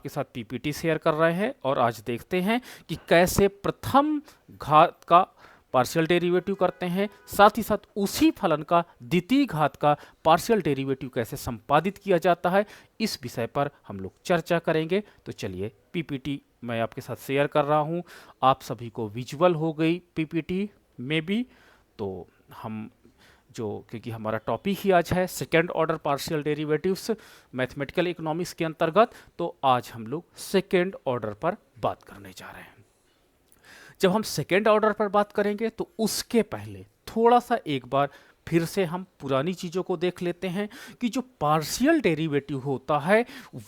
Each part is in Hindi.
के साथ पीपीटी शेयर कर रहे हैं और आज देखते हैं कि कैसे प्रथम घात का पार्शियल डेरिवेटिव करते हैं, साथ ही साथ उसी फलन का द्वितीय घात का पार्शियल डेरिवेटिव कैसे संपादित किया जाता है, इस विषय पर हम लोग चर्चा करेंगे। तो चलिए पीपीटी मैं आपके साथ शेयर कर रहा हूं, आप सभी को विजुअल हो गई पीपीटी में भी। तो हम क्योंकि हमारा टॉपिक ही आज है second order partial derivatives mathematical economics के अंतर्गत, तो आज हम लोग सेकेंड ऑर्डर पर बात करने जा रहे हैं। जब हम सेकेंड ऑर्डर पर बात करेंगे तो उसके पहले थोड़ा सा एक बार फिर से हम पुरानी चीज़ों को देख लेते हैं कि जो पार्शियल डेरिवेटिव होता है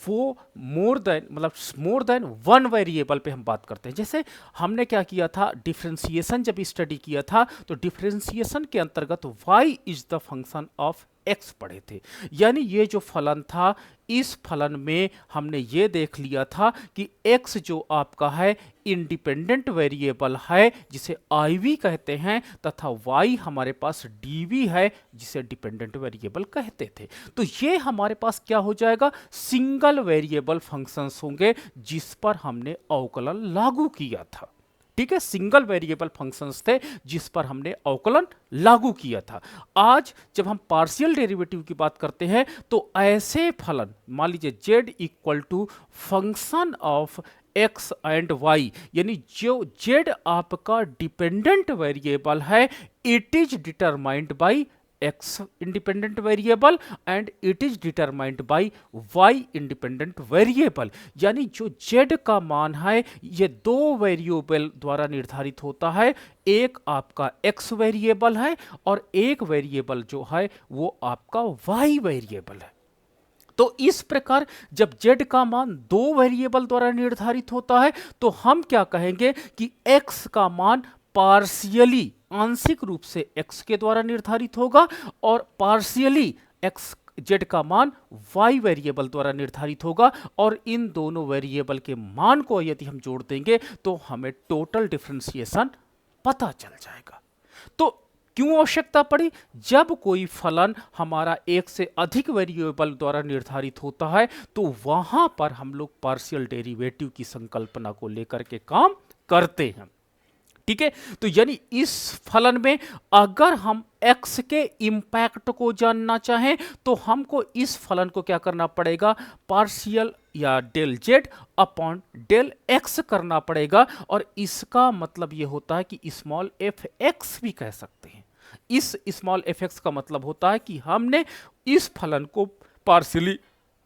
वो मोर देन वन वेरिएबल पे हम बात करते हैं। जैसे हमने क्या किया था, डिफरेंशिएशन जब स्टडी किया था तो डिफरेंशिएशन के अंतर्गत y is the function of x पढ़े थे। यानी ये जो फलन था, इस फलन में हमने ये देख लिया था कि x जो आपका है इंडिपेंडेंट वेरिएबल है जिसे IV कहते हैं, तथा y हमारे पास dV है जिसे डिपेंडेंट वेरिएबल कहते थे। तो ये हमारे पास क्या हो जाएगा, सिंगल वेरिएबल फंक्शंस होंगे जिस पर हमने अवकलन लागू किया था। ठीक है, सिंगल वेरिएबल फंक्शंस थे जिस पर हमने अवकलन लागू किया था। आज जब हम पार्शियल डेरिवेटिव की बात करते हैं तो ऐसे फलन, मान लीजिए z equal to function of x and y, यानी जो z आपका डिपेंडेंट वेरिएबल है, it is determined by x independent variable and it is determined by y independent variable. यानी जो z का मान है ये दो वेरिएबल द्वारा निर्धारित होता है, एक आपका x वेरिएबल है और एक वेरिएबल जो है वो आपका y वेरिएबल है। तो इस प्रकार जब z का मान दो वेरिएबल द्वारा निर्धारित होता है तो हम क्या कहेंगे कि x का मान पार्शियली आंशिक रूप से x के द्वारा निर्धारित होगा और पार्शियली x z का मान y वेरिएबल द्वारा निर्धारित होगा, और इन दोनों वेरिएबल के मान को यदि हम जोड़ देंगे तो हमें टोटल डिफरेंशिएशन पता चल जाएगा। तो क्यों आवश्यकता पड़ी, जब कोई फलन हमारा एक से अधिक वेरिएबल द्वारा निर्धारित होता है तो वहां पर हम लोग पार्शियल डेरिवेटिव की संकल्पना को लेकर के काम करते हैं। ठीक है, तो यानी इस फलन में अगर हम x के इंपैक्ट को जानना चाहें तो हमको इस फलन को क्या करना पड़ेगा, पार्शियल या del z upon del x करना पड़ेगा। और इसका मतलब यह होता है कि स्मॉल एफ एक्स भी कह सकते हैं। इस स्मॉल एफ एक्स का मतलब होता है कि हमने इस फलन को पार्शियली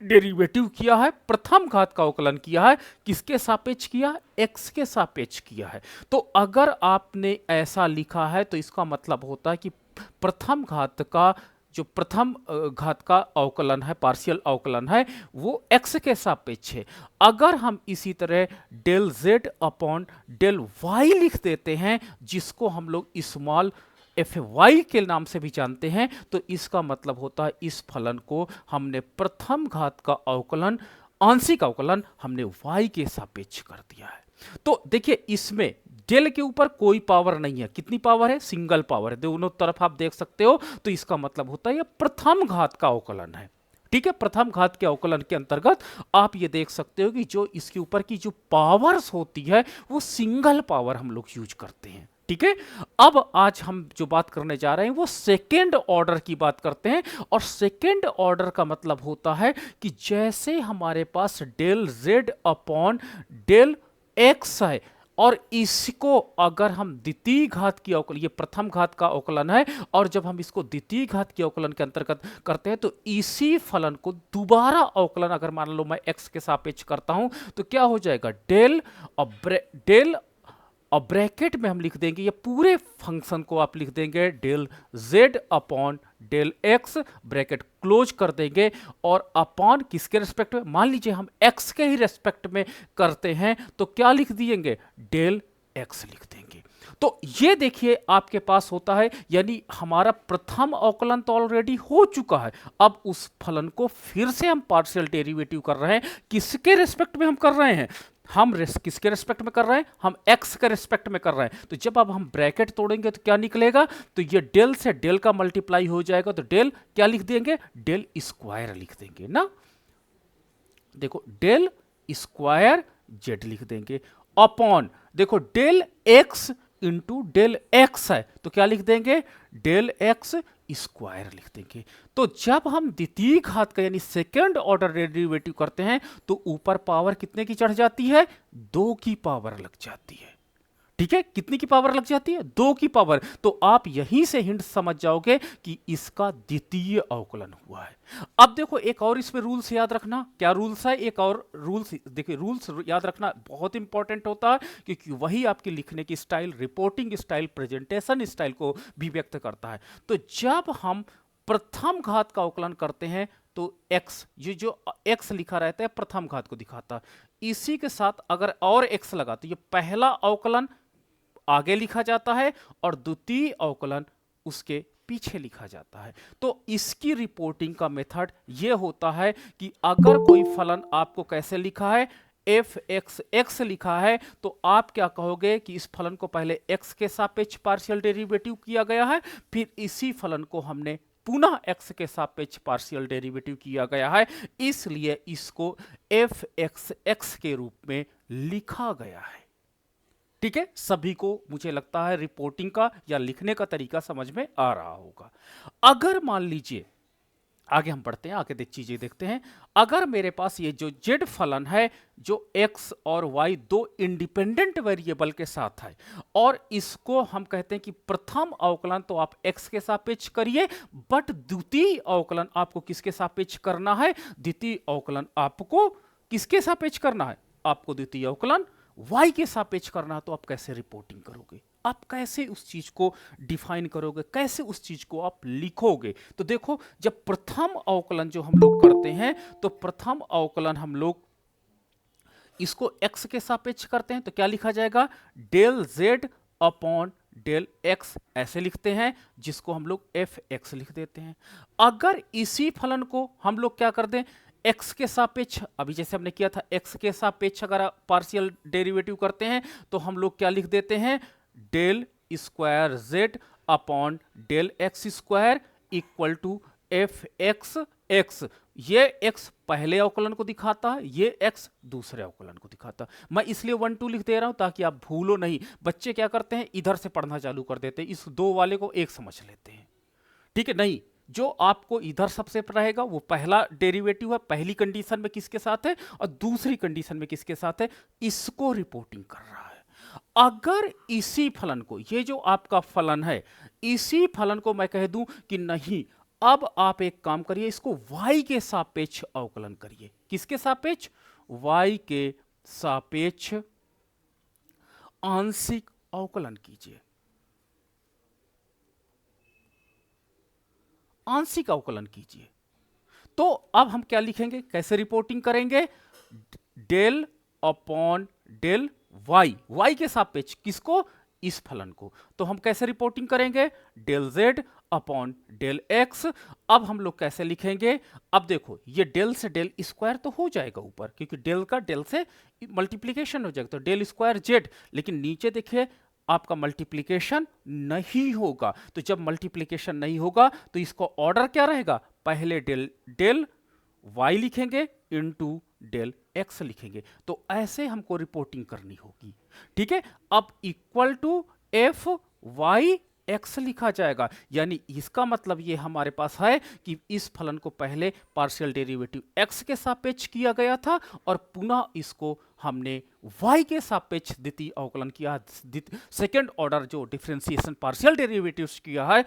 डेरिवेटिव किया है, प्रथम घात का अवकलन किया है, किसके सापेक्ष किया है, x के सापेक्ष किया है। तो अगर आपने ऐसा लिखा है तो इसका मतलब होता है कि प्रथम घात का जो प्रथम घात का अवकलन है, पार्शियल अवकलन है, वो x के सापेक्ष है। अगर हम इसी तरह del z upon del y लिख देते हैं जिसको हम लोग स्मॉल एफ वाई के नाम से भी जानते हैं, तो इसका मतलब होता है इस फलन को हमने प्रथम घात का अवकलन, आंशिक अवकलन हमने y के सापेक्ष कर दिया है। तो देखिए इसमें डेल के ऊपर कोई पावर नहीं है, कितनी पावर है, सिंगल पावर है, दोनों तरफ आप देख सकते हो। तो इसका मतलब होता है यह प्रथम घात का अवकलन है। ठीक है, प्रथम घात के अवकलन के अंतर्गत आप ये देख सकते हो कि जो इसके ऊपर की जो पावर्स होती है वो सिंगल पावर हम लोग यूज करते हैं। ठीक है, अब आज हम जो बात करने जा रहे हैं वो सेकेंड ऑर्डर की बात करते हैं। और सेकेंड ऑर्डर का मतलब होता है कि जैसे हमारे पास del z upon del x है और इसको अगर हम द्वितीय घात की अवकलन, ये प्रथम घात का अवकलन है, और जब हम इसको द्वितीय घात के अवकलन के अंतर्गत करते हैं तो इसी फलन को दोबारा अवकलन अगर मान लो मैं x के सापेक्ष करता हूं तो क्या हो जाएगा, डेल और ब्रैकेट में हम लिख देंगे, ये पूरे फंक्शन को आप लिख देंगे del z upon del x, bracket close कर देंगे, और अपॉन किसके रेस्पेक्ट में, मान लीजिए हम x के ही रेस्पेक्ट में करते हैं तो क्या लिख दिएंगे, डेल x लिख देंगे। तो ये देखिए आपके पास होता है, यानी हमारा प्रथम अवकलन तो ऑलरेडी हो चुका है, अब उस फलन को फिर से हम पार्शियल डेरिवेटिव कर रहे हैं। किसके रेस्पेक्ट में हम कर रहे हैं, हम किसके रेस्पेक्ट में कर रहे हैं, हम x के रेस्पेक्ट में कर रहे हैं। तो जब अब हम ब्रैकेट तोड़ेंगे तो क्या निकलेगा, तो ये डेल से डेल का मल्टीप्लाई हो जाएगा, तो डेल क्या लिख देंगे, डेल स्क्वायर लिख देंगे ना। देखो डेल स्क्वायर जेड लिख देंगे अपॉन, देखो del x into del X है तो क्या लिख देंगे, डेल एक्स स्क्वायर लिख देंगे। तो जब हम द्वितीय घात का यानी सेकेंड ऑर्डर डेरिवेटिव करते हैं तो ऊपर पावर कितने की चढ़ जाती है, 2 की पावर लग जाती है। ठीक है, कितनी की पावर लग जाती है, 2 की पावर। तो आप यहीं से हिंट समझ जाओगे कि इसका द्वितीय अवकलन हुआ है। अब देखो एक और इसमें रूल्स याद रखना, क्या रूल्स है, एक और रूल्स देखिए, रूल्स याद रखना बहुत इंपॉर्टेंट होता है क्योंकि वही आपकी लिखने की style, reporting style, presentation style को भी व्यक्त करता है। तो जब हम प्रथम घात का अवकलन करते हैं तो x, ये जो x लिखा रहता है प्रथम घात को दिखाता है, इसी के साथ अगर और x लगा तो ये पहला अवकलन आगे लिखा जाता है और द्वितीय अवकलन उसके पीछे लिखा जाता है। तो इसकी रिपोर्टिंग का मेथड यह होता है कि अगर कोई फलन आपको कैसे लिखा है, एफ एक्स एक्स लिखा है, तो आप क्या कहोगे कि इस फलन को पहले x के सापेक्ष पार्शियल डेरिवेटिव किया गया है, फिर इसी फलन को हमने पुनः x के सापेक्ष पार्शियल डेरिवेटिव किया गया है, इसलिए इसको एफ एक्स एक्स के रूप में लिखा गया है। ठीक है, सभी को मुझे लगता है रिपोर्टिंग का या लिखने का तरीका समझ में आ रहा होगा। अगर मान लीजिए, आगे हम बढ़ते हैं, आगे चीजें देखते हैं। अगर मेरे पास ये जो z फलन है जो x और y दो इंडिपेंडेंट वेरिएबल के साथ है और इसको हम कहते हैं कि प्रथम अवकलन तो आप x के सापेक्ष करिए, बट द्वितीय अवकलन आपको किसके सापेक्ष करना है, द्वितीय अवकलन आपको किसके सापेक्ष करना है, आपको द्वितीय अवकलन y के सापेक्ष करना। तो आप कैसे रिपोर्टिंग करोगे, आप कैसे उस चीज को डिफाइन करोगे, कैसे उस चीज को आप लिखोगे। तो देखो, जब प्रथम अवकलन जो हम लोग करते हैं तो प्रथम अवकलन हम लोग इसको x के सापेक्ष करते हैं तो क्या लिखा जाएगा, del z upon del x ऐसे लिखते हैं, जिसको हम लोग एफ एक्स लिख देते हैं। अगर इसी फलन को हम लोग क्या कर दें, x के सापेक्ष, अभी जैसे हमने किया था x के सापेक्ष अगर पार्शियल डेरिवेटिव करते हैं तो हम लोग क्या लिख देते हैं, del square z upon del X square equal to F x X. ये x पहले अवकलन को दिखाता है, ये x दूसरे अवकलन को दिखाता है। मैं इसलिए 1 2 लिख दे रहा हूं ताकि आप भूलो नहीं। बच्चे क्या करते हैं, इधर से पढ़ना चालू कर देते हैं, इस दो वाले को एक समझ लेते हैं। ठीक है, नहीं, जो आपको इधर सबसे रहेगा वो पहला डेरिवेटिव है, पहली कंडीशन में किसके साथ है और दूसरी कंडीशन में किसके साथ है, इसको रिपोर्टिंग कर रहा है। अगर इसी फलन को, ये जो आपका फलन है, इसी फलन को मैं कह दूं कि नहीं, अब आप एक काम करिए, इसको y के सापेक्ष अवकलन करिए। किसके सापेक्ष, y के सापेक्ष आंशिक अवकलन कीजिए, आंशिक अवकलन कीजिए। तो अब हम क्या लिखेंगे, कैसे रिपोर्टिंग करेंगे, डेल अपॉन डेल y के सापेक्ष किसको, इस फलन को। तो हम कैसे रिपोर्टिंग करेंगे, del z upon del x। अब हम लोग कैसे लिखेंगे, अब देखो ये डेल से डेल स्क्वायर तो हो जाएगा ऊपर, क्योंकि डेल का डेल से मल्टीप्लीकेशन हो जाएगा, तो डेल स्क्वायर z। लेकिन नीचे देखिए आपका मल्टीप्लिकेशन नहीं होगा, तो जब मल्टीप्लिकेशन नहीं होगा तो इसका ऑर्डर क्या रहेगा, पहले डेल डेल y लिखेंगे इनटू डेल x लिखेंगे। तो ऐसे हमको रिपोर्टिंग करनी होगी। ठीक है, अब equal to F Y X लिखा जाएगा, यानी इसका मतलब ये हमारे पास है कि इस फलन को पहले पार्शियल डेरिवेटिव x के सापेक्ष किया गया था और पुनः इसको हमने y के सापेक्ष द्वितीय अवकलन किया, सेकेंड ऑर्डर जो डिफरेंशिएशन पार्शियल डेरिवेटिव्स किया है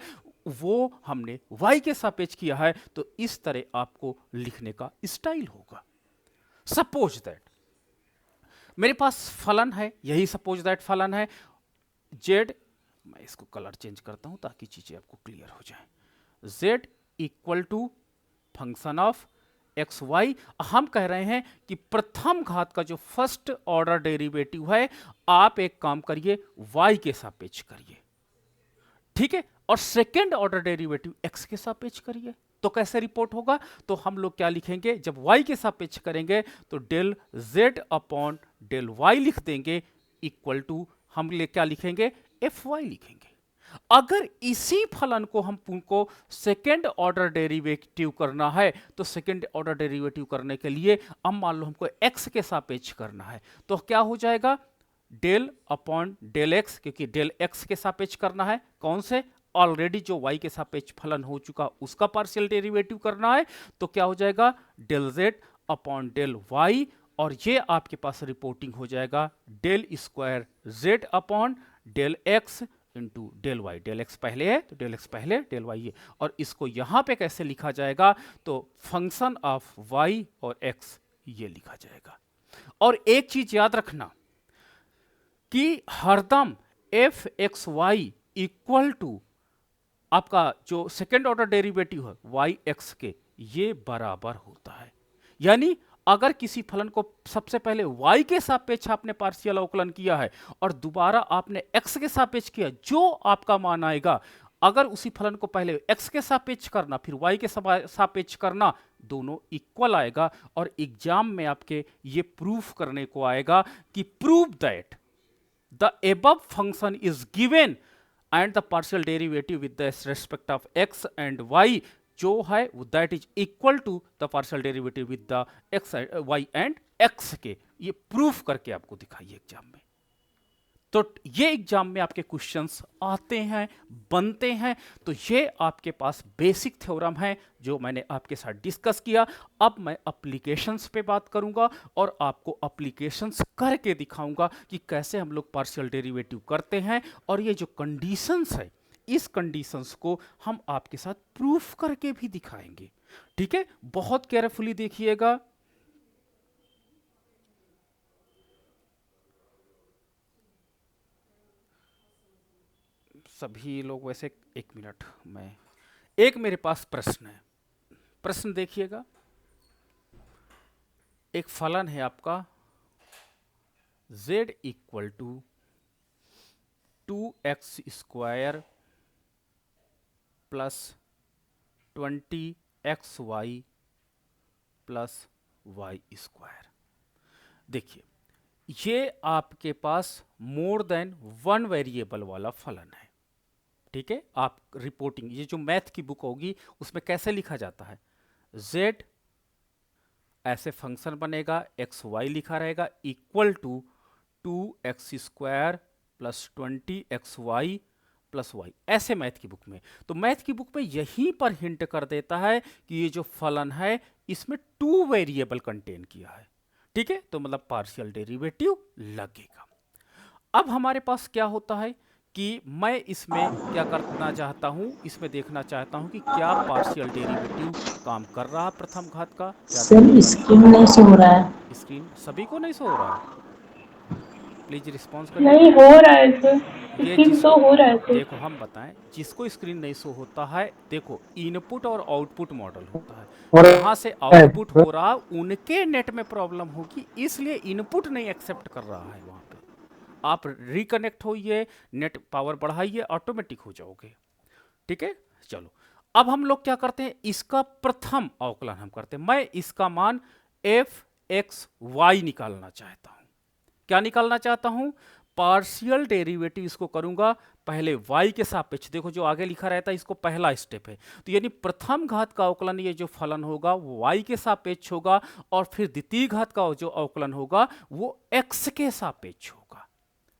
वो हमने y के सापेक्ष किया है। तो इस तरह आपको लिखने का स्टाइल होगा। सपोज दैट मेरे पास फलन है, यही सपोज दैट फलन है z, मैं इसको कलर चेंज करता हूं ताकि चीजें आपको क्लियर हो जाए, z equal to function of X Y. हम कह रहे हैं कि प्रथम घात का जो फर्स्ट ऑर्डर डेरिवेटिव है आप एक काम करिए y के सापेक्ष करिए, ठीक है, और सेकेंड ऑर्डर डेरिवेटिव x के सापेक्ष करिए। तो कैसे रिपोर्ट होगा, तो हम लोग क्या लिखेंगे, जब y के सापेक्ष करेंगे तो del z upon del y लिख देंगे इक्वल टू हम क्या लिखेंगे, एफ वाई लिखेंगे। अगर इसी फलन को हमको सेकेंड ऑर्डर डेरिवेटिव करना है, तो सेकेंड ऑर्डर डेरिवेटिव करने के लिए अब मान लो हमको x के सापेक्ष करना है, तो क्या हो जाएगा, डेल अपॉन डेल एक्स, क्योंकि डेल एक्स के सापेक्ष करना है, कौन से, ऑलरेडी जो y के सापेक्ष फलन हो चुका उसका पार्शियल डेरिवेटिव करना है, तो क्या हो जाएगा del z upon del y, और ये आपके पास रिपोर्टिंग हो जाएगा del square z upon del x into del Y. Del X पहले है तो डेल एक्स पहले, डेल वाई है, और इसको यहां पे कैसे लिखा जाएगा, तो फंक्शन ऑफ y और x ये लिखा जाएगा। और एक चीज याद रखना कि हरदम F x Y equal to आपका जो सेकेंड ऑर्डर डेरिवेटिव है वाई एक्स के, ये बराबर होता है। यानी अगर किसी फलन को सबसे पहले y के सापेक्ष आपने पार्शियल अवकलन किया है और दोबारा आपने x के सापेक्ष किया, जो आपका मान आएगा, अगर उसी फलन को पहले x के सापेक्ष करना फिर y के सापेक्ष करना, दोनों इक्वल आएगा। और एग्जाम में आपके ये प्रूफ करने को आएगा कि prove that the above function is given and the partial derivative with the respect of x and y जो है that is equal to the partial derivative with the X Y and X के, ये प्रूफ करके आपको दिखाइए एग्जाम में। तो ये एग्जाम में आपके क्वेश्चंस आते हैं, बनते हैं। तो ये आपके पास बेसिक थ्योरम है जो मैंने आपके साथ डिस्कस किया। अब मैं एप्लीकेशंस पे बात करूंगा और आपको एप्लीकेशंस करके दिखाऊंगा कि कैसे हम लोग पार्शियल डेरिवेटिव करते हैं, और ये जो कंडीशंस है इस कंडीशंस को हम आपके साथ प्रूफ करके भी दिखाएंगे। ठीक है, बहुत केयरफुली देखिएगा। सभी लोग वैसे, एक मिनट, मैं एक मेरे पास प्रश्न है, प्रश्न देखिएगा। एक फलन है आपका z equal to 2x square plus 20xy plus y square. देखिए, ये आपके पास मोर देन वन वेरिएबल वाला फलन है। ठीक है, आप रिपोर्टिंग, ये जो मैथ की बुक होगी उसमें कैसे लिखा जाता है, z ऐसे फंक्शन बनेगा, एक्स वाई लिखा रहेगा equal to 2x square plus 20xy plus y, ऐसे मैथ की बुक में। तो मैथ की बुक में यहीं पर हिंट कर देता है कि ये जो फलन है इसमें 2 वेरिएबल कंटेन किया है। ठीक है, तो मतलब पार्शियल डेरिवेटिव लगेगा। अब हमारे पास क्या होता है कि मैं इसमें क्या करना चाहता हूं, इसमें देखना चाहता हूं कि क्या पार्शियल डेरिवेटिव काम कर रहा है प्रथम घात का। क्या सर स्क्रीन नहीं शो हो रहा है। स्क्रीन सभी को नहीं शो हो रहा है, प्लीज रिस्पॉन्स करिए। नहीं हो रहा है सर, ये स्क्रीन जिस, शो हो रहा है सर। देखो हम बताएं, जिसको स्क्रीन नहीं शो होता है, देखो इनपुट और आउटपुट मॉडल होता है, और जहां से आउटपुट हो रहा उनके नेट में प्रॉब्लम होगी, इसलिए इनपुट नहीं एक्सेप्ट कर रहा है वहां पे। आप रिकनेक्ट होइए, नेट पावर बढ़ाइए, ऑटोमेटिक हो जाओगे। ठीक है, चलो अब हम लोग क्या करते हैं, इसका प्रथम अवकलन हम करते हैं। मैं इसका मान एफ एक्स वाई निकालना चाहता हूं। क्या निकालना चाहता हूं, पार्शियल डेरिवेटिव इसको करूंगा पहले y के सापेक्ष। देखो जो आगे लिखा रहता है इसको पहला स्टेप है, तो यानी प्रथम घात का अवकलन ये जो फलन होगा वो y के सापेक्ष होगा, और फिर द्वितीय घात का जो अवकलन होगा वो x के सापेक्ष होगा।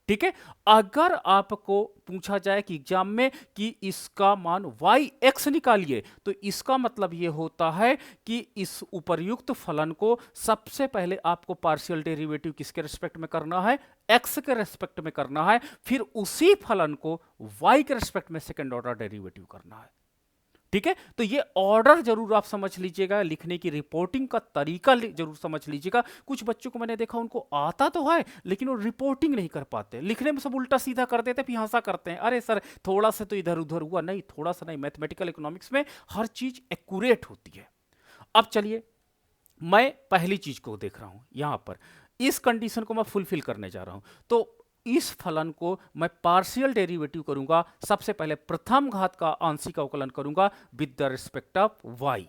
ठीक है, अगर आपको पूछा जाए कि एग्जाम में कि इसका मान yx निकालिए, तो इसका मतलब यह होता है कि इस उपर्युक्त फलन को सबसे पहले आपको पार्शियल डेरिवेटिव किसके रेस्पेक्ट में करना है, x के रेस्पेक्ट में करना है, फिर उसी फलन को y के रेस्पेक्ट में सेकेंड ऑर्डर डेरिवेटिव करना है। ठीक है, तो ये ऑर्डर जरूर आप समझ लीजिएगा, लिखने की रिपोर्टिंग का तरीका जरूर समझ लीजिएगा। कुछ बच्चों को मैंने देखा उनको आता तो है लेकिन वो रिपोर्टिंग नहीं कर पाते, लिखने में सब उल्टा सीधा कर देते, फिर हंसा करते हैं, अरे सर थोड़ा सा तो इधर उधर हुआ, नहीं थोड़ा सा नहीं, मैथमेटिकल इकोनॉमिक्स में हर चीज एक्यूरेट होती है। अब चलिए मैं पहली चीज को देख रहा हूं, यहां पर इस कंडीशन को मैं फुलफिल करने जा रहा हूं, तो इस फलन को मैं पार्शियल डेरिवेटिव करूंगा। सबसे पहले प्रथम घात का आंशिक अवकलन करूंगा with the respect of y।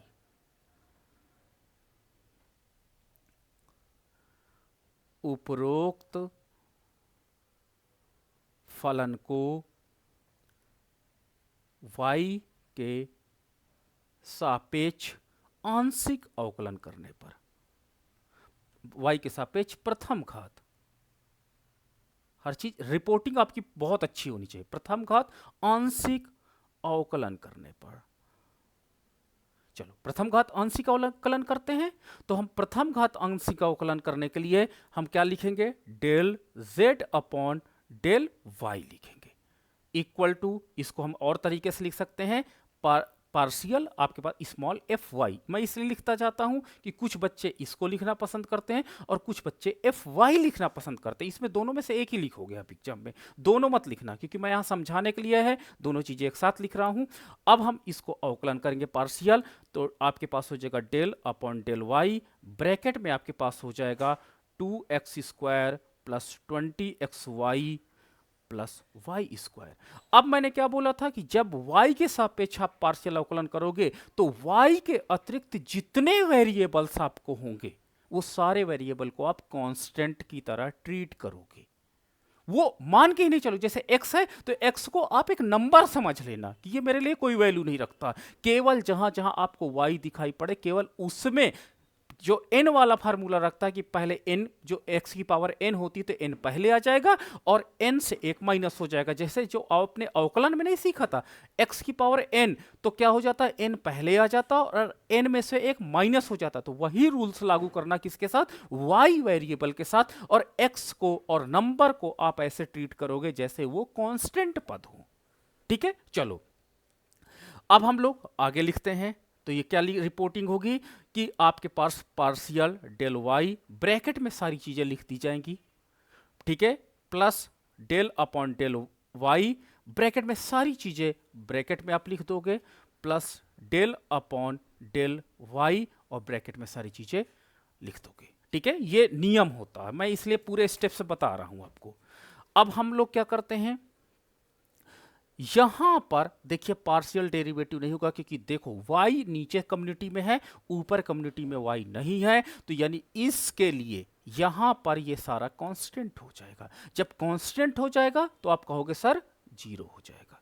उपरोक्त फलन को y के सापेक्ष आंशिक अवकलन करने पर, y के सापेक्ष प्रथम घात, हर चीज रिपोर्टिंग आपकी बहुत अच्छी होनी चाहिए। प्रथम घात आंशिक अवकलन करने पर, चलो प्रथम घात आंशिक अवकलन करते हैं। तो हम प्रथम घात आंशिक अवकलन करने के लिए हम क्या लिखेंगे, del z upon del y लिखेंगे, इक्वल टू, इसको हम और तरीके से लिख सकते हैं, पार्शियल आपके पास स्मॉल एफ वाई। मैं इसलिए लिखता जाता हूं कि कुछ बच्चे इसको लिखना पसंद करते हैं और कुछ बच्चे एफ वाई लिखना पसंद करते हैं। इसमें दोनों में से एक ही लिखोगे आप एग्जाम में, दोनों मत लिखना, क्योंकि मैं यहां समझाने के लिए है, दोनों चीजें एक साथ लिख रहा हूं। अब हम इसको अवकलन करेंगे पार्शियल, तो आपके पास हो जाएगा del upon del y, bracket में आपके पास हो जाएगा 2x² plus 20xy plus y square. अब मैंने क्या बोला था कि जब y के सापेक्ष आप पार्शियल अवकलन करोगे तो y के अतिरिक्त जितने वेरिएबल्स आपको होंगे वो सारे वेरिएबल को आप कांस्टेंट की तरह ट्रीट करोगे। वो मान के ही नहीं चलो, जैसे x है तो x को आप एक नंबर समझ लेना कि ये मेरे लिए कोई वैल्यू नहीं रखता, केवल जहां जहां आपको y दिखाई पड़े केवल उसमें जो n वाला फार्मूला रखता है कि पहले n, जो x की पावर n होती है तो n पहले आ जाएगा और n से एक माइनस हो जाएगा। जैसे जो आपने अवकलन में नहीं सीखा था, x की पावर n तो क्या हो जाता है, n पहले आ जाता और n में से एक माइनस हो जाता। तो वही रूल्स लागू करना किसके साथ, y वेरिएबल के साथ, और x को और नंबर को आप ऐसे ट्रीट करोगे जैसे वो कांस्टेंट पद हो। ठीक है, चलो अब हम लोग आगे लिखते हैं। तो ये क्या रिपोर्टिंग होगी कि आपके पास पार्शियल डेल वाई, ब्रैकेट में सारी चीजें लिख दी जाएंगी, ठीक है, plus del upon del y, bracket में सारी चीजें ब्रैकेट में आप लिख दोगे, plus del upon del y और ब्रैकेट में सारी चीजें लिख दोगे। ठीक है, ये नियम होता है, मैं इसलिए पूरे स्टेप से बता रहा हूं आपको। अब हम लोग क्या करते हैं, यहां पर देखिए पार्शियल डेरिवेटिव नहीं होगा, क्योंकि देखो y नीचे कम्युनिटी में है, ऊपर कम्युनिटी में y नहीं है, तो यानी इसके लिए यहां पर ये सारा कांस्टेंट हो जाएगा। जब कांस्टेंट हो जाएगा तो आप कहोगे सर 0 हो जाएगा।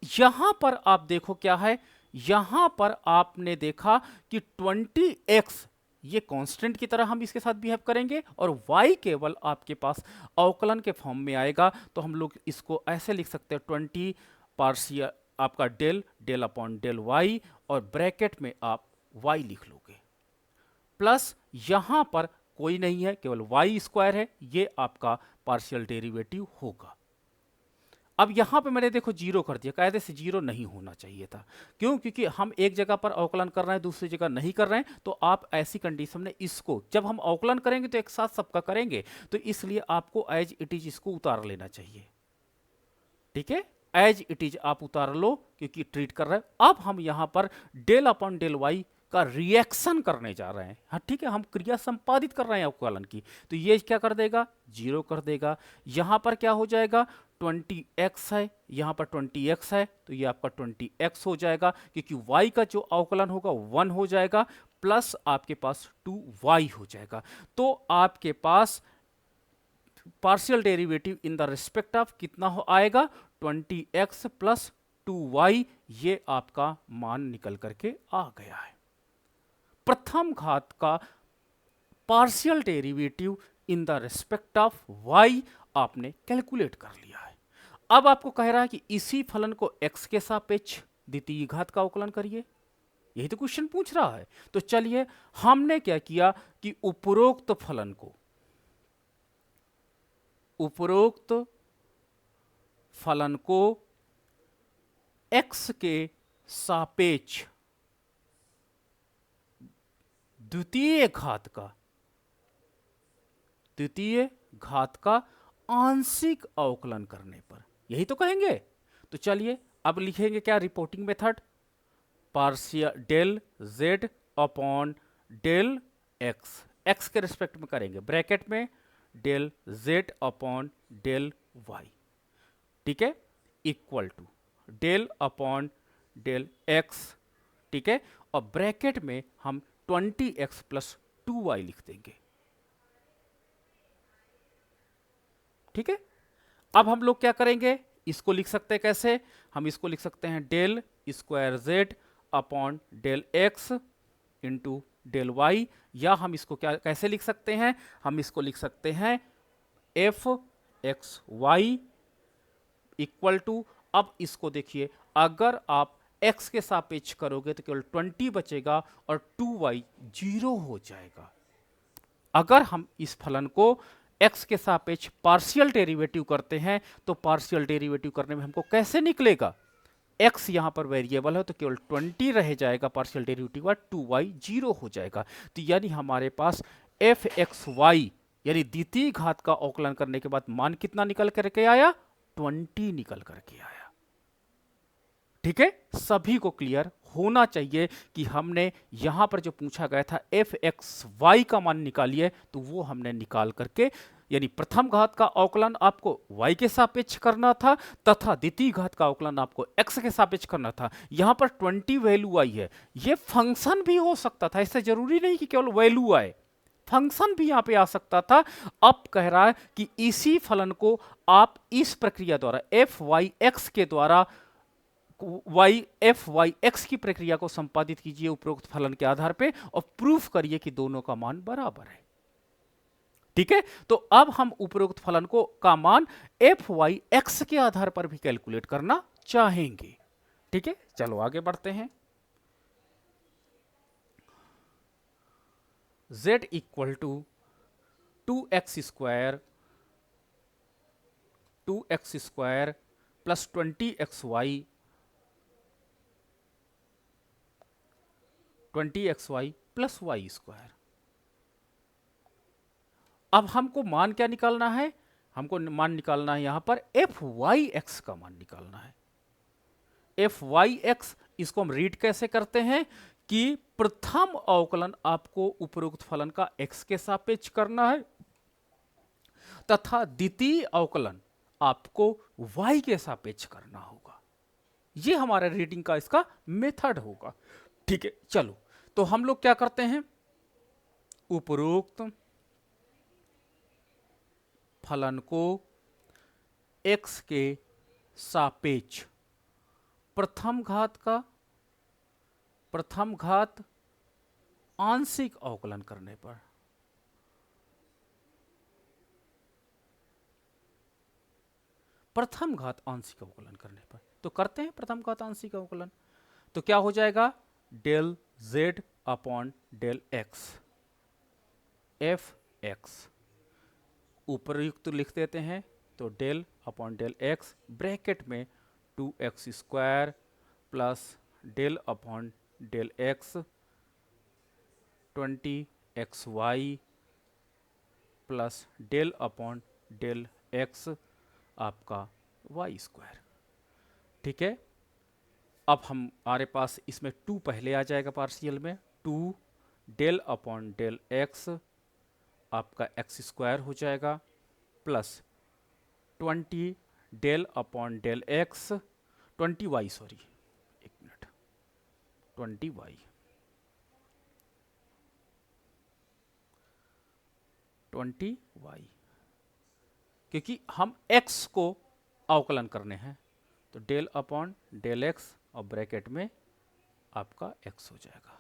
यहां पर आप देखो क्या है, यहां पर आपने देखा कि 20x ये कांस्टेंट की तरह हम इसके साथ बिहेव करेंगे और y केवल आपके पास अवकलन के फॉर्म में आएगा। तो हम लोग इसको ऐसे लिख सकते हैं 20 पार्शियल आपका del del upon del y और ब्रैकेट में आप y लिख लोगे, प्लस यहां पर कोई नहीं है, केवल y स्क्वायर है, ये आपका पार्शियल डेरिवेटिव होगा। अब यहां पे मैंने देखो 0 कर दिया, कायदे से 0 नहीं होना चाहिए था। क्यों, क्योंकि हम एक जगह पर अवकलन कर रहे हैं दूसरी जगह नहीं कर रहे हैं, तो आप ऐसी कंडीशन में इसको, जब हम अवकलन करेंगे तो एक साथ सबका करेंगे, तो इसलिए आपको एज इट इज इसको उतार लेना चाहिए। ठीक है, एज इट इज आप उतार लो, क्योंकि ट्रीट कर रहे हैं। अब हम यहां पर डेल अपॉन डेल वाई का रिएक्शन करने जा रहे हैं। हाँ ठीक है, हम क्रिया संपादित कर रहे हैं अवकलन की, तो ये क्या कर देगा, 0 कर देगा। यहां पर क्या हो जाएगा, 20x है, यहां पर 20x है, तो ये आपका 20x हो जाएगा, क्योंकि y का जो अवकलन होगा 1 हो जाएगा, प्लस आपके पास 2y हो जाएगा। तो आपके पास partial derivative in the respect of कितना आएगा, 20x प्लस 2y, ये आपका मान निकल करके आ गया है। प्रथम घात का partial derivative in the respect of y आपने कैलकुलेट कर लिया है। अब आपको कह रहा है कि इसी फलन को x के सापेक्ष द्वितीय घात का अवकलन करिए, यही तो क्वेश्चन पूछ रहा है। तो चलिए हमने क्या किया कि उपरोक्त फलन को x के सापेक्ष द्वितीय घात का आंशिक अवकलन करने पर, यही तो कहेंगे। तो चलिए अब लिखेंगे क्या, reporting method, partial del z upon del x के रिस्पेक्ट में करेंगे, ब्रैकेट में del z upon del y, ठीक है, equal to del upon del x, ठीक है, और ब्रैकेट में हम 20x प्लस 2y लिख देंगे। ठीक है, अब हम लोग क्या करेंगे, इसको लिख सकते हैं कैसे, हम इसको लिख सकते हैं del square z upon del x into del y, या हम इसको क्या कैसे लिख सकते हैं, हम इसको लिख सकते हैं f x Y equal to, अब इसको देखिए, अगर आप x के सापेक्ष करोगे तो केवल 20 बचेगा और 2y 0 हो जाएगा। अगर हम इस फलन को x के सापेक्ष पार्शियल डेरिवेटिव करते हैं तो पार्शियल डेरिवेटिव करने में हमको कैसे निकलेगा, x यहां पर वेरिएबल है तो केवल 20 रह जाएगा पार्शियल डेरिवेटिव का, 2y 0 हो जाएगा। तो यानी हमारे पास एफ एक्स वाई यानी द्वितीय घात का अवकलन करने के बाद मान कितना निकल करके आया, 20 निकल करके आया। ठीक है, सभी को क्लियर होना चाहिए कि हमने यहां पर जो पूछा गया था एफ एक्स वाई का मान निकालिए, तो वो हमने निकाल करके, यानी प्रथम घात का अवकलन आपको y के सापेक्ष करना था तथा द्वितीय घात का अवकलन आपको x के सापेक्ष करना था। यहां पर 20 वैल्यू आई है, ये फंक्शन भी हो सकता था, इससे जरूरी नहीं कि केवल वैल्यू आए, फंक्शन भी यहां पे आ सकता था। अब कह रहा है कि इसी फलन को आप इस प्रक्रिया द्वारा एफ वाई एक्स के द्वारा एफ वाई एक्स की प्रक्रिया को संपादित कीजिए उपरोक्त फलन के आधार पे और प्रूफ करिए कि दोनों का मान बराबर है। ठीक है, तो अब हम उपरोक्त फलन को का मान एफ वाई एक्स के आधार पर भी कैलकुलेट करना चाहेंगे। ठीक है, चलो आगे बढ़ते हैं। z equal to 2x square plus 20xy plus y square. अब हमको मान क्या निकालना है, हमको मान निकालना है यहां पर एफ वाई एक्स का मान निकालना है। एफ वाई एक्स, इसको हम रीड कैसे करते हैं कि प्रथम अवकलन आपको उपरोक्त फलन का x के सापेक्ष करना है तथा द्वितीय अवकलन आपको y के सापेक्ष करना होगा। ये हमारा रीडिंग का इसका मेथड होगा। ठीक है, चलो तो हम लोग क्या करते हैं, उपरोक्त फलन को x के सापेक्ष प्रथम घात आंशिक अवकलन करने पर तो करते हैं प्रथम घात आंशिक अवकलन, तो क्या हो जाएगा del z upon del x F X, उपरयुक्त लिख देते हैं तो del upon del x bracket में 2x square plus del upon del x 20xy plus del upon del x आपका y स्क्वायर। ठीक है, अब हमारे पास इसमें 2 पहले आ जाएगा पार्शियल में, 2 डेल अपॉन डेल x आपका x स्क्वायर हो जाएगा plus 20 del upon del x 20y, sorry एक मिनट, 20y 20y, क्योंकि हम x को अवकलन करने हैं तो डेल अपॉन डेल x और ब्रैकेट में आपका x हो जाएगा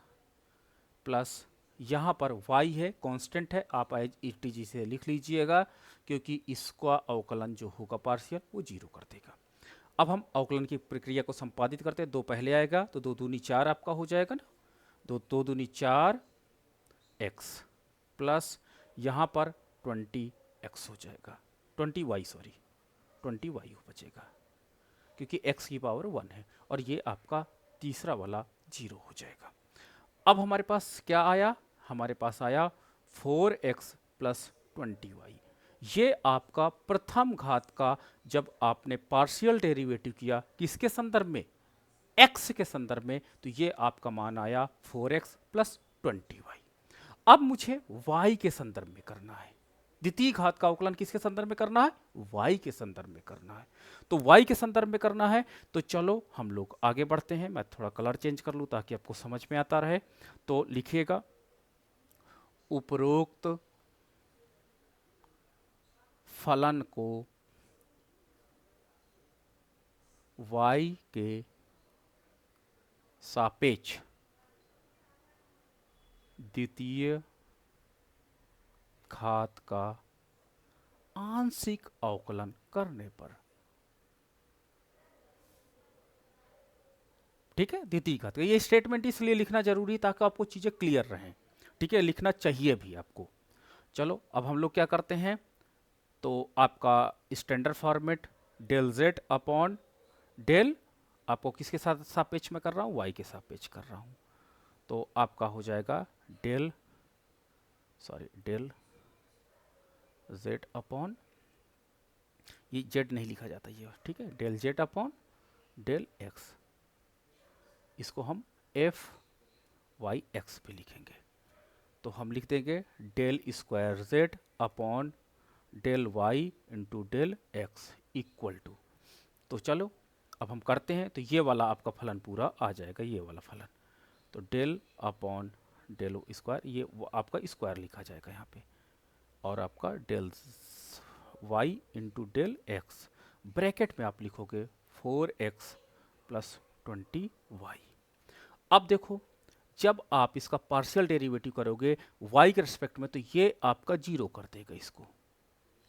प्लस यहाँ पर y है, कांस्टेंट है, आप ईटीजी से लिख लीजिएगा क्योंकि इसका अवकलन जो होगा पार्शियल वो 0 कर देगा। अब हम अवकलन की प्रक्रिया को संपादित करते हैं, 2 पहले आएगा तो 2 दूनी 4 आपका हो जाएगा ना, 2 दूनी 4 x प्लस यहाँ पर 20x हो जाएगा, 20y सॉरी 20y बचेगा क्योंकि x की पावर 1 है और ये आपका तीसरा वाला 0 हो जाएगा। अब हमारे पास क्या आया, हमारे पास आया 4x प्लस 20y, ये आपका प्रथम घात का जब आपने पार्शियल डेरिवेटिव किया किसके संदर्भ में, x के संदर्भ में, तो ये आपका मान आया 4x प्लस 20y। अब मुझे y के संदर्भ में करना है, द्वितीय घात का अवकलन किसके संदर्भ में करना है, y के संदर्भ में करना है। तो y के संदर्भ में करना है तो चलो हम लोग आगे बढ़ते हैं, मैं थोड़ा कलर चेंज कर लूं ताकि आपको समझ में आता रहे। तो लिखिएगा उपरोक्त फलन को y के सापेक्ष द्वितीय घात का आंशिक अवकलन करने पर। ठीक है, द्वितीय घात का। ये स्टेटमेंट इसलिए लिखना जरूरी है ताकि आपको चीजें क्लियर रहें। ठीक है, लिखना चाहिए भी आपको। चलो अब हम लोग क्या करते हैं, तो आपका standard format del z upon del, आपको किसके साथ सापेक्ष में कर रहा हूँ, वाई के सापेक्ष कर रहा हूँ, तो आपका हो जाएगा डेल जेड अपॉन, ये जेड नहीं लिखा जाता ये, ठीक है, del z upon del x, इसको हम एफ वाई एक्स पे लिखेंगे। तो हम लिख देंगे del square z upon del y into del x equal to, तो चलो अब हम करते हैं, तो ये वाला आपका फलन पूरा आ जाएगा, ये वाला फलन। तो डेल अपॉन डेल स्क्वायर, ये आपका स्क्वायर लिखा जाएगा यहाँ पे, और आपका del y into del x, bracket में आप लिखोगे 4x प्लस 20y। अब देखो जब आप इसका पार्शियल डेरिवेटिव करोगे y के रिस्पेक्ट में, तो ये आपका जीरो कर देगा इसको,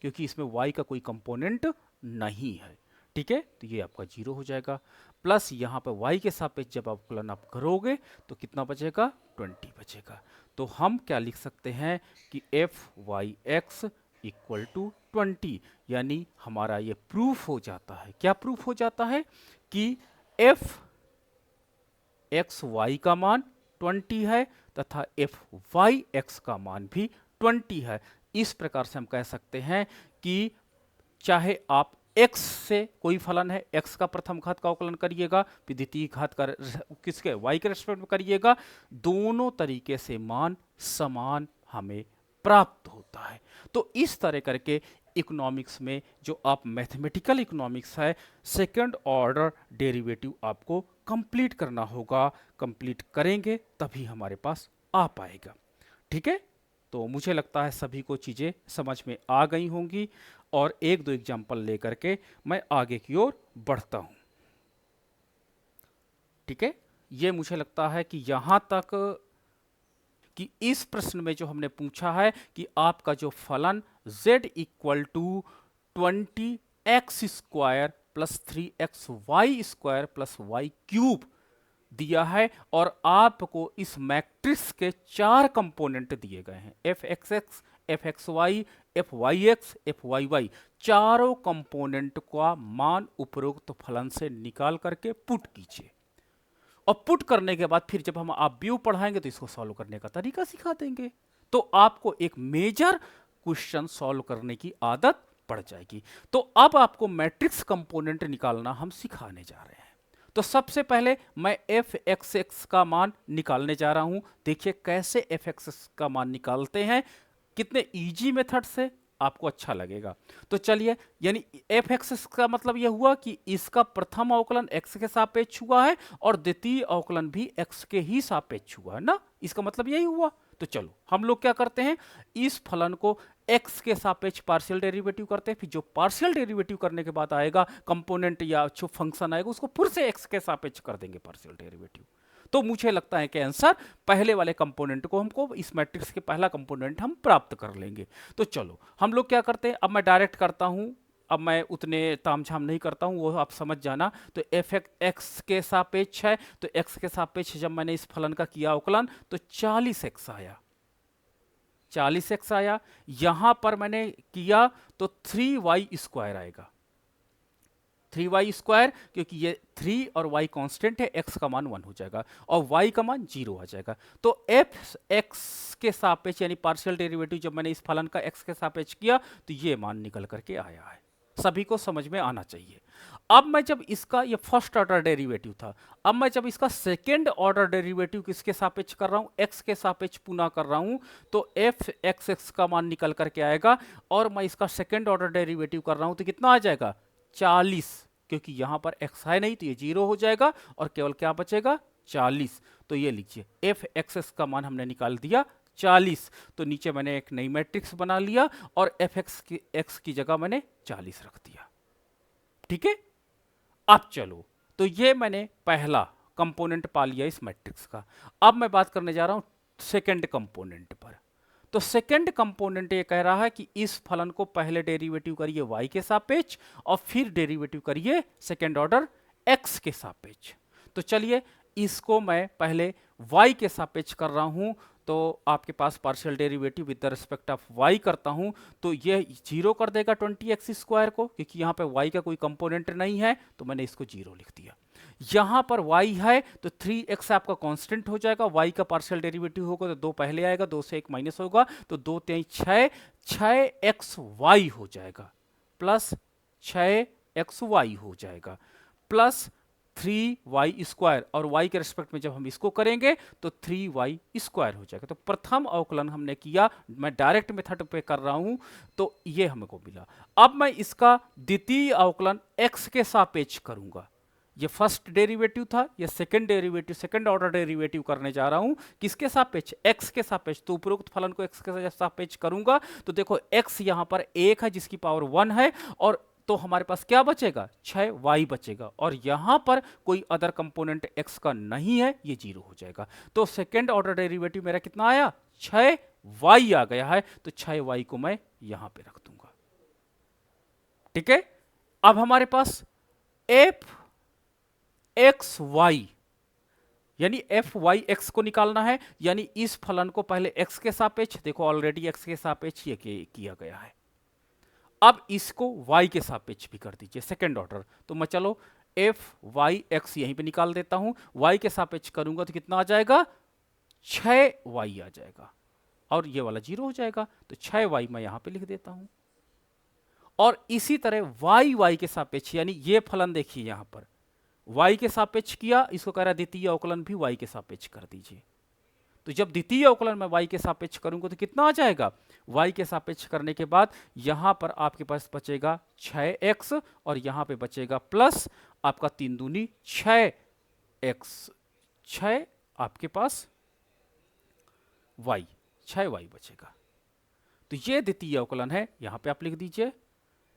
क्योंकि इसमें y का कोई कंपोनेंट नहीं है। ठीक है, तो ये आपका जीरो हो जाएगा, प्लस यहाँ पे y के सापेक्ष जब आप फलन आप करोगे तो कितना बचेगा, 20 बचेगा। तो हम क्या लिख सकते हैं कि f Y x equal to 20, यानी हमारा ये प्रूफ हो जाता है। क्या प्रूफ हो जाता है कि एफ एक्स वाई का मान 20 है तथा एफ वाई एक्स का मान भी 20 है। इस प्रकार से हम कह सकते हैं कि चाहे आप x से कोई फलन है, x का प्रथम घात का अवकलन करिएगा, फिर द्वितीय घात का किसके y के रिस्पेक्ट में करिएगा, दोनों तरीके से मान समान हमें प्राप्त होता है। तो इस तरह करके इकोनॉमिक्स में जो आप मैथमेटिकल इकोनॉमिक्स है, सेकंड ऑर्डर डेरिवेटिव आपको कंप्लीट करना होगा। कंप्लीट करेंगे तभी हमारे पास आ पाएगा। ठीक है, तो मुझे लगता है सभी को चीज़ें समझ में आ गई होंगी, और एक दो एग्जाम्पल लेकर के मैं आगे की ओर बढ़ता हूं। ठीक है, ये मुझे लगता है कि यहां तक कि इस प्रश्न में जो हमने पूछा है कि आपका जो फलन z equal to 20x square plus 3x y square plus y cube दिया है, और आपको इस मैट्रिक्स के 4 कंपोनेंट दिए गए हैं, f x x, f x y, f Y x, f y y, चारों कंपोनेंट का मान उपरोक्त फलन से निकाल करके पुट कीजिए, और पुट करने के बाद फिर जब हम आप व्यू पढ़ाएंगे तो इसको सॉल्व करने का तरीका सिखा देंगे। तो आपको एक मेजर क्वेश्चन सॉल्व करने की आदत पड़ जाएगी। तो अब आपको मैट्रिक्स कंपोनेंट निकालना हम सिखाने जा रहे हैं। तो सबसे पहले मैं एफ एक्स एक्स का मान निकालने जा रहा हूं। देखिए कैसे एफ एक्स का मान निकालते हैं, कितने इजी मेथड से, आपको अच्छा लगेगा। तो चलिए, यानी एफ एक्स का मतलब यह हुआ कि इसका प्रथम अवकलन एक्स के सापेक्ष हुआ है और द्वितीय अवकलन भी एक्स के ही सापेक्ष हुआ है ना, इसका मतलब यही हुआ। तो चलो हम लोग क्या करते हैं, इस फलन को x के सापेक्ष पार्शियल डेरिवेटिव करते हैं, फिर जो पार्शियल डेरिवेटिव करने के बाद आएगा कंपोनेंट या जो फंक्शन आएगा उसको फिर से x के सापेक्ष कर देंगे पार्शियल डेरिवेटिव। तो मुझे लगता है कि आंसर पहले वाले कंपोनेंट को हमको इस मैट्रिक्स के पहला कंपोनेंट हम प्राप्त कर लेंगे। तो चलो हम लोग क्या करते हैं, अब मैं डायरेक्ट करता हूं, अब मैं उतने तामझाम नहीं करता हूं, वो आप समझ जाना। तो एफ एक्स के सापेक्ष है, तो एक्स के सापेक्ष जब मैंने इस फलन का किया अवकलन तो 40x आया, 40x आया। यहां पर मैंने किया तो 3y स्क्वायर आएगा, 3y स्क्वायर, क्योंकि ये 3 और y कांस्टेंट है, x का मान 1 हो जाएगा और y का मान 0 आ जाएगा। तो f x के सापेक्ष यानी पार्शियल डेरिवेटिव जब मैंने इस फलन का x के सापेक्ष किया तो ये मान निकल करके आया है। सभी को समझ में आना चाहिए। अब मैं जब इसका, ये फर्स्ट ऑर्डर डेरिवेटिव था, अब मैं जब इसका सेकेंड ऑर्डर डेरिवेटिव किसके सापेक्ष कर रहा हूं, x के सापेक्ष पुनः कर रहा हूं, तो f एक्स एक्स का मान निकल करके आएगा, और मैं इसका सेकेंड ऑर्डर डेरिवेटिव कर रहा हूं तो कितना आ जाएगा, 40, क्योंकि यहां पर x है नहीं तो ये 0 हो जाएगा और केवल क्या बचेगा, 40। तो ये लीजिए f एक्स का मान हमने निकाल दिया 40। तो नीचे मैंने एक नई मैट्रिक्स बना लिया और f एक्स की जगह मैंने 40 रख दिया। ठीक है, अब चलो, तो ये मैंने पहला कंपोनेंट पा लिया इस मैट्रिक्स का। अब मैं बात करने जा रहा हूं सेकंड कंपोनेंट पर। तो सेकंड कंपोनेंट ये कह रहा है कि इस फलन को पहले डेरिवेटिव करिए y के सापेक्ष और फिर डेरिवेटिव करिए सेकंड ऑर्डर x के सापेक्ष। तो चलिए इसको मैं पहले y के सापेक्ष कर रहा हूं, तो आपके पास partial derivative with the respect of y करता हूं, तो ये जीरो कर देगा 20x स्क्वायर को, क्योंकि यहां पे y का कोई कंपोनेंट नहीं है, तो मैंने इसको जीरो लिख दिया। यहां पर y है तो 3x आपका कांस्टेंट हो जाएगा, y का पार्शियल डेरिवेटिव होगा तो 2 पहले आएगा, 2 से 1 माइनस होगा, तो 2 3 6, 6xy हो जाएगा, प्लस 6xy हो जाएगा, प्लस 3y स्क्वायर, और y के रिस्पेक्ट में जब हम इसको करेंगे तो 3y स्क्वायर हो जाएगा। तो प्रथम अवकलन हमने किया, मैं डायरेक्ट मेथड पे कर रहा हूं, तो ये हमको मिला। अब मैं इसका द्वितीय अवकलन x के सापेक्ष करूंगा। ये फर्स्ट डेरिवेटिव था, ये second derivative, second order derivative करने जा रहा हूं, किसके सापेक्ष? x के सापेक्ष। तो उपरोक्त फलन को x के सापेक्ष करूंगा, तो देखो x यहां पर 1 है जिसकी पावर 1 है, और तो हमारे पास क्या बचेगा? 6y बचेगा, और यहां पर कोई अदर कंपोनेंट x का नहीं है, ये 0 हो जाएगा। तो सेकंड ऑर्डर डेरिवेटिव मेरा कितना आया? 6y आ गया है, तो 6y को मैं यहां पे रख दूंगा। ठीक है, अब हमारे पास f एक्स वाई, यानी एफ वाई एक्स को निकालना है, यानी इस फलन को पहले एक्स के सापेक्ष, देखो ऑलरेडी एक्स के सापेक्ष ये किया गया है, अब इसको वाई के सापेक्ष भी कर दीजिए सेकेंड ऑर्डर। तो मैं चलो एफ वाई एक्स यहीं पे निकाल देता हूं, वाई के सापेक्ष करूंगा तो कितना आ जाएगा? 6y आ जाएगा, और ये वाला 0 हो जाएगा, तो 6y मैं यहां पे लिख देता हूं। और इसी तरह y के सापेक्ष, यानी ये फलन देखिए यहां पर y के सापेक्ष किया, इसको कह रहा है द्वितीय अवकलन भी y के सापेक्ष कर दीजिए। तो जब द्वितीय अवकलन मैं y के सापेक्ष करूंगा तो कितना आ जाएगा? y के सापेक्ष करने के बाद यहां पर आपके पास बचेगा 6x, और यहां पे बचेगा प्लस आपका 3 दूनी 6x, 6 आपके पास y, 6y बचेगा। तो ये द्वितीय अवकलन है, यहां पे आप लिख दीजिए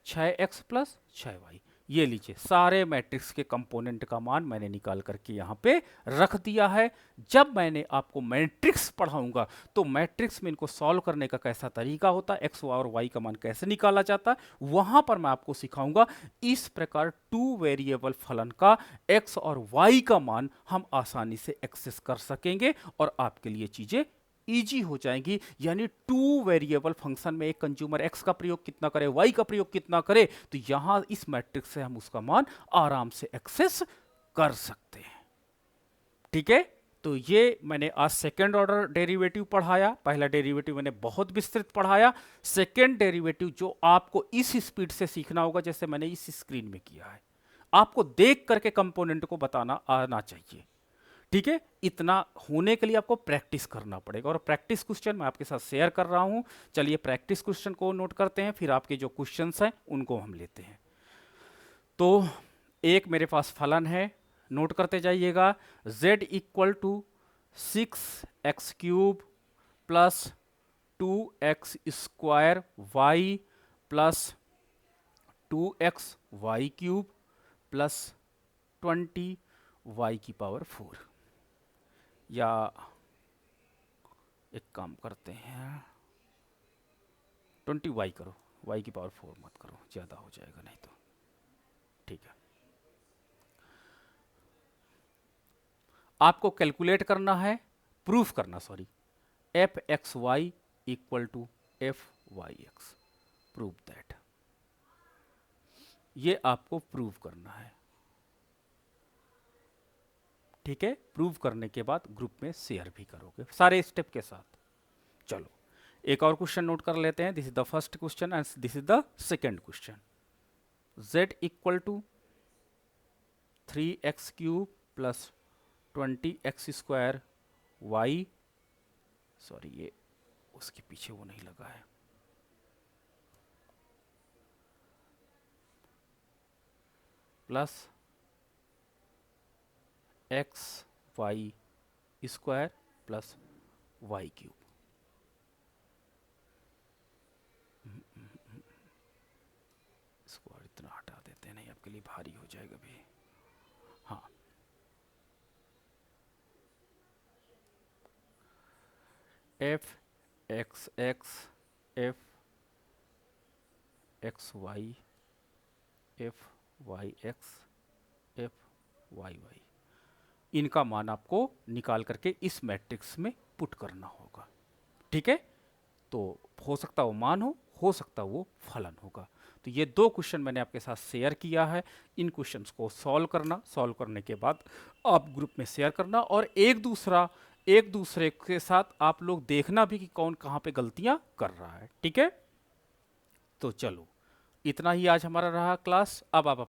6x प्लस 6y। ये लीजिए सारे मैट्रिक्स के कंपोनेंट का मान मैंने निकाल करके यहां पे रख दिया है। जब मैंने आपको मैट्रिक्स पढ़ाऊंगा तो मैट्रिक्स में इनको सॉल्व करने का कैसा तरीका होता है, एक्स और वाई का मान कैसे निकाला जाता है, वहां पर मैं आपको सिखाऊंगा। इस प्रकार टू वेरिएबल फलन का एक्स और वाई का मान हम आसानी से एक्सेस कर सकेंगे और आपके लिए चीजें इजी हो जाएंगी। यानी टू वेरिएबल फंक्शन में एक कंज्यूमर एक्स का प्रयोग कितना करे, वाई का प्रयोग कितना करे, तो यहां इस मैट्रिक्स से हम उसका मान आराम से एक्सेस कर सकते हैं। ठीक है, तो ये मैंने आज सेकेंड ऑर्डर डेरिवेटिव पढ़ाया। पहला डेरिवेटिव मैंने बहुत विस्तृत पढ़ाया। सेकेंड डेरिवेटिव जो आपको इस स्पीड से सीखना होगा जैसे मैंने इस स्क्रीन में किया है, आपको देख करके कंपोनेंट को बताना आना चाहिए। ठीक है, इतना होने के लिए आपको प्रैक्टिस करना पड़ेगा, और प्रैक्टिस क्वेश्चन मैं आपके साथ शेयर कर रहा हूं। चलिए प्रैक्टिस क्वेश्चन को नोट करते हैं, फिर आपके जो क्वेश्चंस हैं उनको हम लेते हैं। तो एक मेरे पास फलन है, नोट करते जाइएगा। z equal to 6x cube plus 2x square y plus 2x y cube plus 20y की पावर 4। या एक काम करते हैं 20y करो, y की पावर 4 मत करो, ज़्यादा हो जाएगा नहीं तो। ठीक है, आपको कैलकुलेट करना है, प्रूफ करना sorry, f x Y equal to F Y x, prove that, ये आपको प्रूव करना है। ठीक है, प्रूव करने के बाद ग्रुप में शेयर भी करोगे सारे स्टेप के साथ। चलो एक और क्वेश्चन नोट कर लेते हैं। This is the first question and this is the second question. z equal to 3x cube plus 20x square y, sorry ये उसके पीछे वो नहीं लगा है, plus x y square plus y cube. इसको और इतना हटा देते हैं, नहीं आपके लिए भारी हो जाएगा भी। हाँ, f x x, f x y, f Y x, f y y, इनका मान आपको निकाल करके इस मैट्रिक्स में पुट करना होगा। ठीक है, तो हो सकता वो मान हो सकता वो फलन होगा। तो ये दो क्वेश्चन मैंने आपके साथ शेयर किया है। इन क्वेश्चंस को सॉल्व करना, सॉल्व करने के बाद आप ग्रुप में शेयर करना, और एक दूसरे के साथ आप लोग देखना भी कि कौन कहाँ पे गलतियां कर रहा है। ठीक है, तो चलो, इतना ही आज हमारा रहा क्लास। अब आप